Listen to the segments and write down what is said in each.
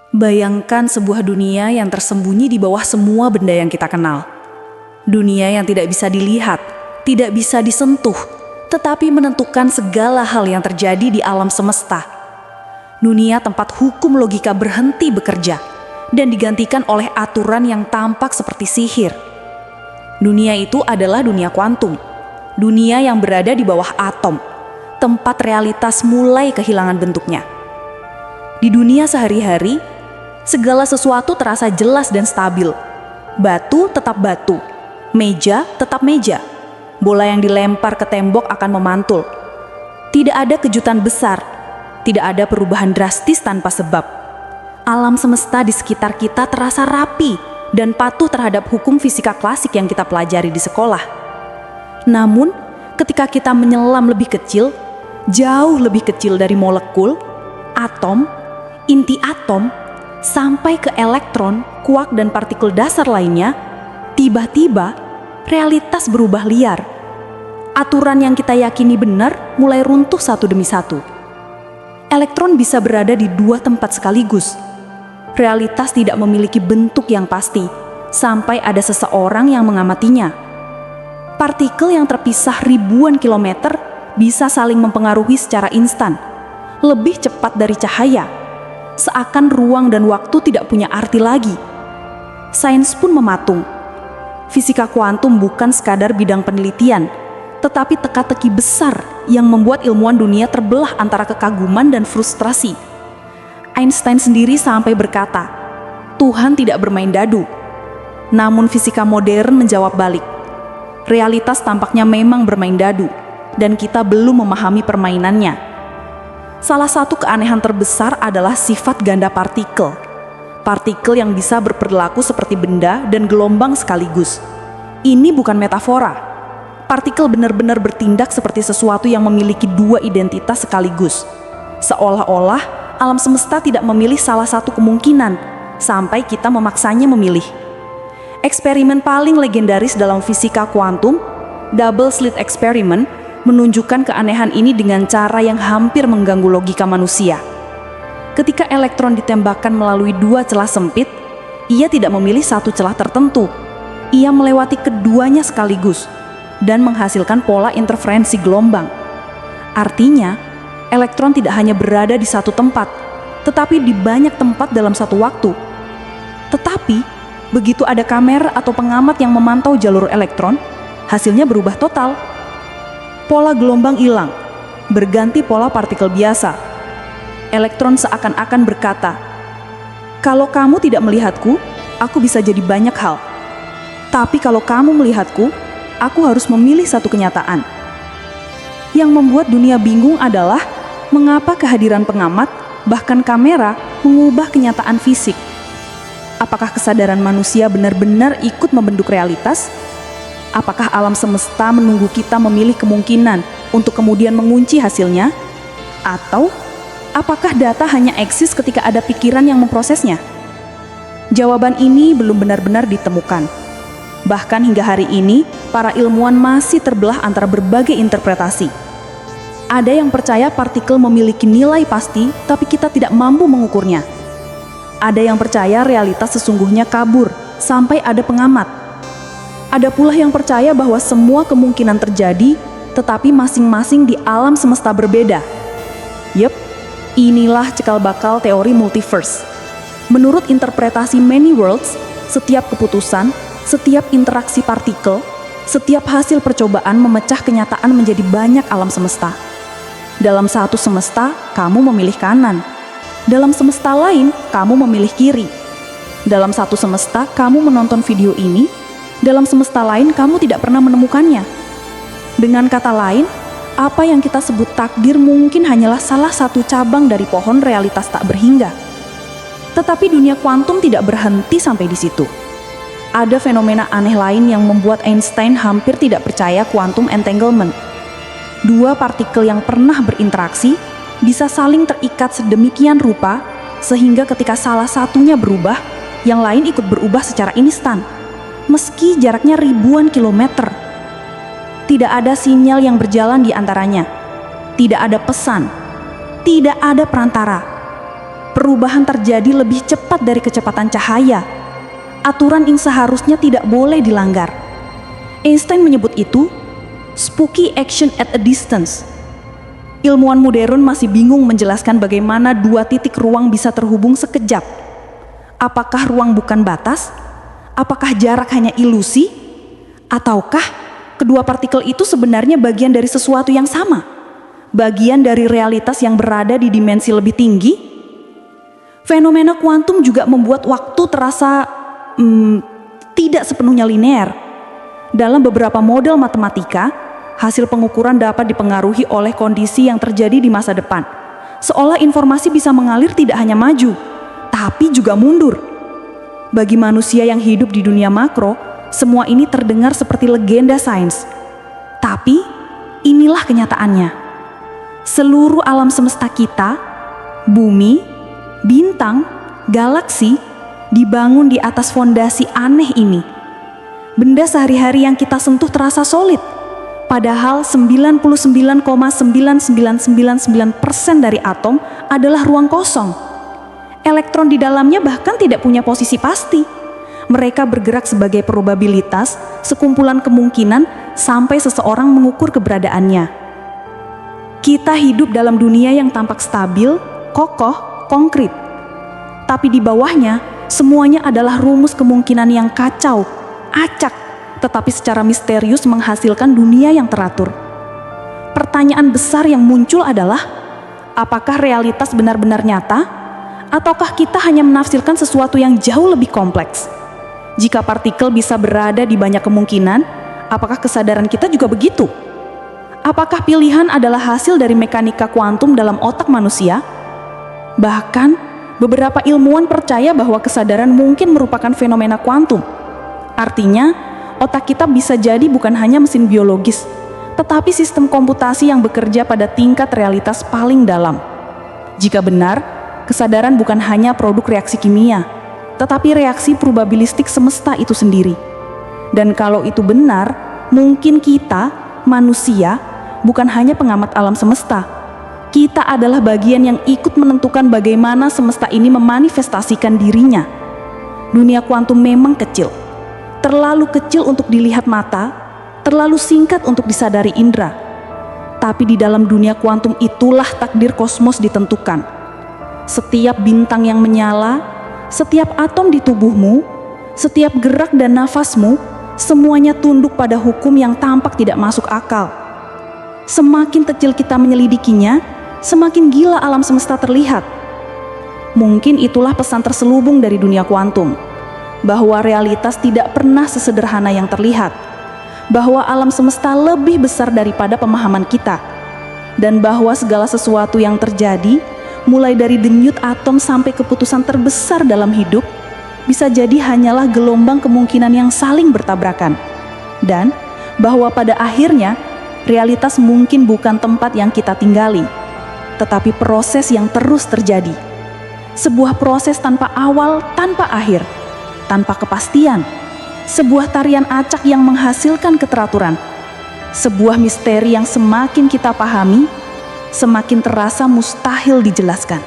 Bayangkan sebuah dunia yang tersembunyi di bawah semua benda yang kita kenal. Dunia yang tidak bisa dilihat, tidak bisa disentuh, tetapi menentukan segala hal yang terjadi di alam semesta. Dunia tempat hukum logika berhenti bekerja dan digantikan oleh aturan yang tampak seperti sihir. Dunia itu adalah dunia kuantum, dunia yang berada di bawah atom, tempat realitas mulai kehilangan bentuknya. Di dunia sehari-hari, segala sesuatu terasa jelas dan stabil. Batu tetap batu, meja tetap meja. Bola yang dilempar ke tembok akan memantul. Tidak ada kejutan besar, tidak ada perubahan drastis tanpa sebab. Alam semesta di sekitar kita terasa rapi dan patuh terhadap hukum fisika klasik yang kita pelajari di sekolah. Namun, ketika kita menyelam lebih kecil, jauh lebih kecil dari molekul, atom, inti atom, sampai ke elektron, kuark, dan partikel dasar lainnya, tiba-tiba realitas berubah liar. Aturan yang kita yakini benar mulai runtuh satu demi satu. Elektron bisa berada di dua tempat sekaligus. Realitas tidak memiliki bentuk yang pasti, sampai ada seseorang yang mengamatinya. Partikel yang terpisah ribuan kilometer bisa saling mempengaruhi secara instan, lebih cepat dari cahaya. Seakan ruang dan waktu tidak punya arti lagi. Sains pun mematung. Fisika kuantum bukan sekadar bidang penelitian, tetapi teka-teki besar yang membuat ilmuwan dunia terbelah antara kekaguman dan frustrasi. Einstein sendiri sampai berkata, Tuhan tidak bermain dadu. Namun fisika modern menjawab balik. Realitas tampaknya memang bermain dadu, dan kita belum memahami permainannya. Salah satu keanehan terbesar adalah sifat ganda partikel. Partikel yang bisa berperilaku seperti benda dan gelombang sekaligus. Ini bukan metafora. Partikel benar-benar bertindak seperti sesuatu yang memiliki dua identitas sekaligus. Seolah-olah alam semesta tidak memilih salah satu kemungkinan, sampai kita memaksanya memilih. Eksperimen paling legendaris dalam fisika kuantum, double slit experiment, menunjukkan keanehan ini dengan cara yang hampir mengganggu logika manusia. Ketika elektron ditembakkan melalui dua celah sempit, ia tidak memilih satu celah tertentu. Ia melewati keduanya sekaligus dan menghasilkan pola interferensi gelombang. Artinya, elektron tidak hanya berada di satu tempat, tetapi di banyak tempat dalam satu waktu. Tetapi, begitu ada kamera atau pengamat yang memantau jalur elektron, hasilnya berubah total. Pola gelombang hilang, berganti pola partikel biasa. Elektron seakan-akan berkata, "Kalau kamu tidak melihatku, aku bisa jadi banyak hal. Tapi kalau kamu melihatku, aku harus memilih satu kenyataan." Yang membuat dunia bingung adalah mengapa kehadiran pengamat, bahkan kamera, mengubah kenyataan fisik. Apakah kesadaran manusia benar-benar ikut membentuk realitas? Apakah alam semesta menunggu kita memilih kemungkinan untuk kemudian mengunci hasilnya? Atau apakah data hanya eksis ketika ada pikiran yang memprosesnya? Jawaban ini belum benar-benar ditemukan. Bahkan hingga hari ini, para ilmuwan masih terbelah antara berbagai interpretasi. Ada yang percaya partikel memiliki nilai pasti, tapi kita tidak mampu mengukurnya. Ada yang percaya realitas sesungguhnya kabur, sampai ada pengamat. Ada pula yang percaya bahwa semua kemungkinan terjadi, tetapi masing-masing di alam semesta berbeda. Yep, inilah cikal bakal teori multiverse. Menurut interpretasi many worlds, setiap keputusan, setiap interaksi partikel, setiap hasil percobaan memecah kenyataan menjadi banyak alam semesta. Dalam satu semesta, kamu memilih kanan. Dalam semesta lain, kamu memilih kiri. Dalam satu semesta, kamu menonton video ini. Dalam semesta lain, kamu tidak pernah menemukannya. Dengan kata lain, apa yang kita sebut takdir mungkin hanyalah salah satu cabang dari pohon realitas tak berhingga. Tetapi dunia kuantum tidak berhenti sampai di situ. Ada fenomena aneh lain yang membuat Einstein hampir tidak percaya quantum entanglement. Dua partikel yang pernah berinteraksi bisa saling terikat sedemikian rupa sehingga ketika salah satunya berubah, yang lain ikut berubah secara instan. Meski jaraknya ribuan kilometer. Tidak ada sinyal yang berjalan di antaranya. Tidak ada pesan. Tidak ada perantara. perubahan terjadi lebih cepat dari kecepatan cahaya. Aturan yang seharusnya tidak boleh dilanggar. Einstein menyebut itu spooky action at a distance. Ilmuwan modern masih bingung menjelaskan bagaimana dua titik ruang bisa terhubung sekejap. Apakah ruang bukan batas? Apakah jarak hanya ilusi? Ataukah kedua partikel itu sebenarnya bagian dari sesuatu yang sama? Bagian dari realitas yang berada di dimensi lebih tinggi? Fenomena kuantum juga membuat waktu terasa tidak sepenuhnya linear. Dalam beberapa model matematika, hasil pengukuran dapat dipengaruhi oleh kondisi yang terjadi di masa depan. Seolah informasi bisa mengalir tidak hanya maju, tapi juga mundur. Bagi manusia yang hidup di dunia makro, semua ini terdengar seperti legenda sains. Tapi, inilah kenyataannya. Seluruh alam semesta kita, bumi, bintang, galaksi, dibangun di atas fondasi aneh ini. Benda sehari-hari yang kita sentuh terasa solid, padahal 99,9999% dari atom adalah ruang kosong. Elektron di dalamnya bahkan tidak punya posisi pasti. Mereka bergerak sebagai probabilitas, sekumpulan kemungkinan sampai seseorang mengukur keberadaannya. Kita hidup dalam dunia yang tampak stabil, kokoh, konkret. Tapi di bawahnya, semuanya adalah rumus kemungkinan yang kacau, acak, tetapi secara misterius menghasilkan dunia yang teratur. Pertanyaan besar yang muncul adalah, apakah realitas benar-benar nyata, ataukah kita hanya menafsirkan sesuatu yang jauh lebih kompleks? Jika partikel bisa berada di banyak kemungkinan, apakah kesadaran kita juga begitu? Apakah pilihan adalah hasil dari mekanika kuantum dalam otak manusia? Bahkan, beberapa ilmuwan percaya bahwa kesadaran mungkin merupakan fenomena kuantum. Artinya, otak kita bisa jadi bukan hanya mesin biologis, tetapi sistem komputasi yang bekerja pada tingkat realitas paling dalam. Jika benar, kesadaran bukan hanya produk reaksi kimia, tetapi reaksi probabilistik semesta itu sendiri. Dan kalau itu benar, mungkin kita, manusia, bukan hanya pengamat alam semesta. Kita adalah bagian yang ikut menentukan bagaimana semesta ini memanifestasikan dirinya. Dunia kuantum memang kecil. Terlalu kecil untuk dilihat mata, terlalu singkat untuk disadari indera. Tapi di dalam dunia kuantum itulah takdir kosmos ditentukan. Setiap bintang yang menyala, setiap atom di tubuhmu, setiap gerak dan nafasmu, semuanya tunduk pada hukum yang tampak tidak masuk akal. Semakin kecil kita menyelidikinya, semakin gila alam semesta terlihat. Mungkin itulah pesan terselubung dari dunia kuantum, bahwa realitas tidak pernah sesederhana yang terlihat, bahwa alam semesta lebih besar daripada pemahaman kita, dan bahwa segala sesuatu yang terjadi, mulai dari denyut atom sampai keputusan terbesar dalam hidup, bisa jadi hanyalah gelombang kemungkinan yang saling bertabrakan. Dan bahwa pada akhirnya, realitas mungkin bukan tempat yang kita tinggali, tetapi proses yang terus terjadi. Sebuah proses tanpa awal, tanpa akhir, tanpa kepastian. Sebuah tarian acak yang menghasilkan keteraturan. Sebuah misteri yang semakin kita pahami, semakin terasa mustahil dijelaskan.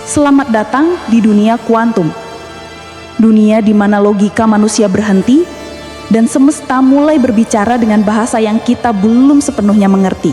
Selamat datang di dunia kuantum. Dunia di mana logika manusia berhenti dan semesta mulai berbicara dengan bahasa yang kita belum sepenuhnya mengerti.